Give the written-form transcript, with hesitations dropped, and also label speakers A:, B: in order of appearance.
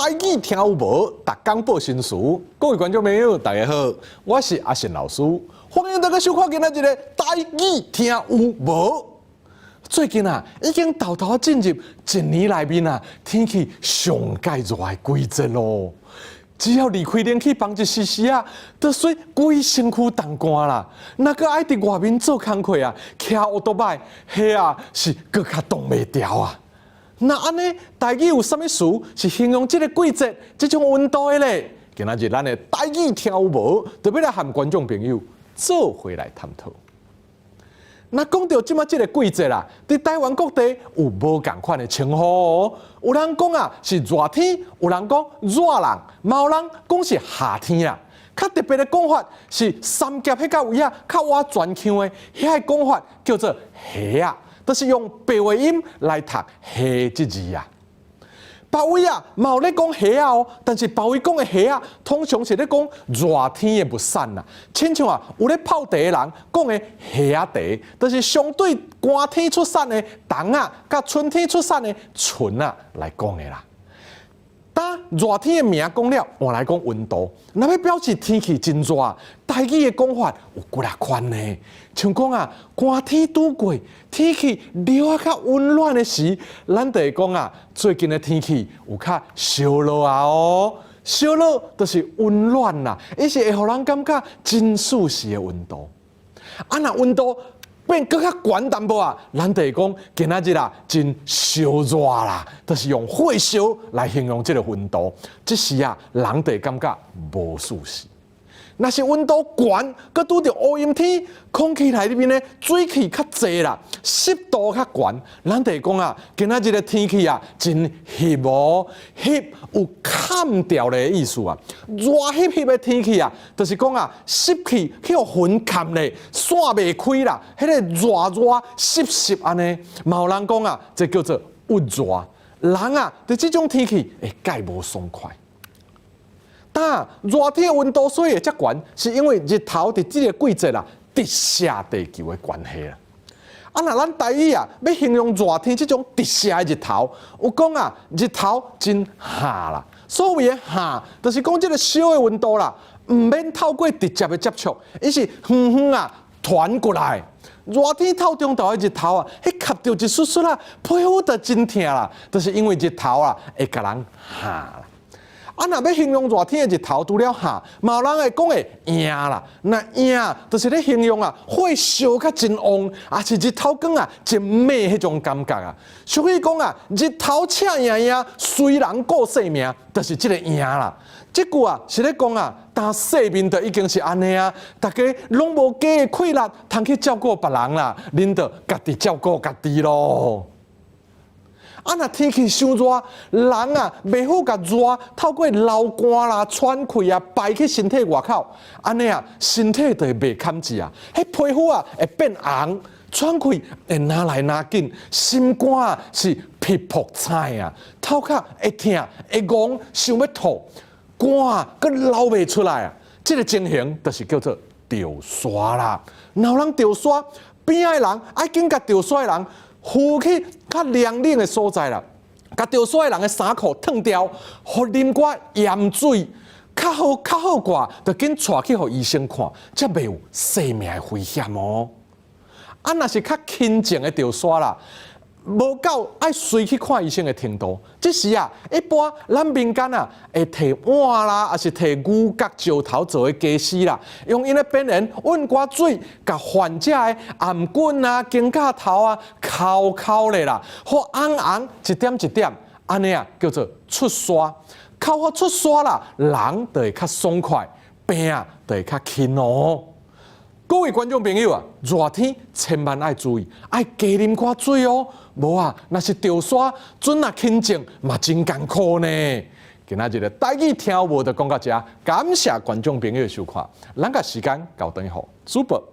A: 台语听有无？逐工报新词，各位观众朋友，大家好，我是阿信老师，欢迎大家收看今仔日的台语听有无？最近啊，已经偷偷进入一年内面啊天气上介热的季节咯。只要离开冷气房一时啊，就水规身躯冻干啦。那个爱伫外面做工课啊，骑奥多摆，迄啊是更较冻袂调啊。那安尼，台语有啥物词是形容这个季节、这种温度的咧？今仔日咱的台语听有无？特别来和观众朋友做回来探讨。那讲到即马这个季节啦，伫台湾各地有无共款的称呼哦。有人讲啊是热天，有人讲热人，嘛有人讲是夏天啦。较特别的讲法是三峡迄个位啊，较挖泉腔的遐个讲法叫做虾啊，就是用白话音来读虾这字啊。别位啊，嘛有咧讲虾啊哦，但是别位讲的虾啊，通常是咧讲热天的物产啦。亲像啊，有咧泡茶的人讲的虾茶，就是相对寒天出产的冬啊，甲春天出产的春啊来讲的啦。当热天的名讲了，换来讲温度，若要表示天气真热，台语的讲法有几啊款呢？像讲啊，寒天拄过，天气热啊较温暖的时，咱就会讲啊，最近的天气有较烧热啊哦，烧热就是温暖啦，伊是会互人感觉真舒适的温度。啊，若温度变更较悬淡薄啊，咱就会讲今仔日啊真烧热啦，就是用火烧来形容这个温度。这时啊，人就会感觉无舒适。若是温度悬，佮拄着乌阴天，空气内面呢水汽较济啦，湿度较悬，咱就会讲啊，今仔日的天气啊真翕哦，翕有砍掉的意思啊。热翕的天气啊，就是讲啊，湿气去互云砍咧，散袂开啦，迄个热湿安尼。嘛有人讲啊，这叫做郁热。人啊，伫这种天气会介无爽快。但热天的温度所以会遮悬，是因为日头伫这个季节啦，直射地球的关系啦。啊，那咱台语啊，要形容热天这种直射的日头，有讲啊，日头真夏啦。所谓的夏，就是讲这个烧的温度啦，唔免透过直接的接触，伊是远远啊传过来。热天透中头的日头啊，迄吸到一丝丝啦，皮肤就真疼啦，就是因为日头啊会甲人夏啦。啊，若要形容热天的日头，除了夏，嘛有人会讲会炎啦。那炎就是咧形容啊，火烧较真旺，啊是日头光啊真美迄种感觉啊。所以讲啊，日头赤炎炎，虽人顾性命，就是这个炎啦。这句啊是咧讲啊，当世面就已经是安尼啊，大家拢无加的气力，通去照顾别人啦，恁就家己照顾家己咯。啊，若天气伤热，人啊袂好甲热透过流汗啦、喘气啊排去身体外口，安尼啊身体就会袂堪治啊，迄皮肤啊会变红，喘气会拿来拿紧，心肝啊是皮破菜啊，头壳会痛会戆，想要吐，肝啊佮流袂出来啊，这个情形就是叫做潮沙啦。若有人潮沙，边仔的人爱紧甲潮沙的人扶去较凉冷的所在啦，甲潮沙的人的衫裤脱掉，互啉寡盐水，较好寡，就紧带去互医生看，才袂有生命的危险哦。啊，若是较轻症的潮沙啦，无够爱随去看医生的程度。这时啊，一般咱民间啊会摕碗啦，还是摕牛角石头做的家私啦，用因的边缘温寡水，甲患者的颔棍啊、肩胛头啊抠咧啦，好红红一点一点，安尼啊叫做出沙。抠好出沙啦，人就会较爽快，病啊就会较轻哦。各位观众朋友啊，热天千万爱注意，爱加啉寡水哦。无啊，若是潮沙，准啊轻症嘛真艰苦呢。今仔日的台语听无就讲到这，感谢观众朋友的收看，咱个时间交等好，主播。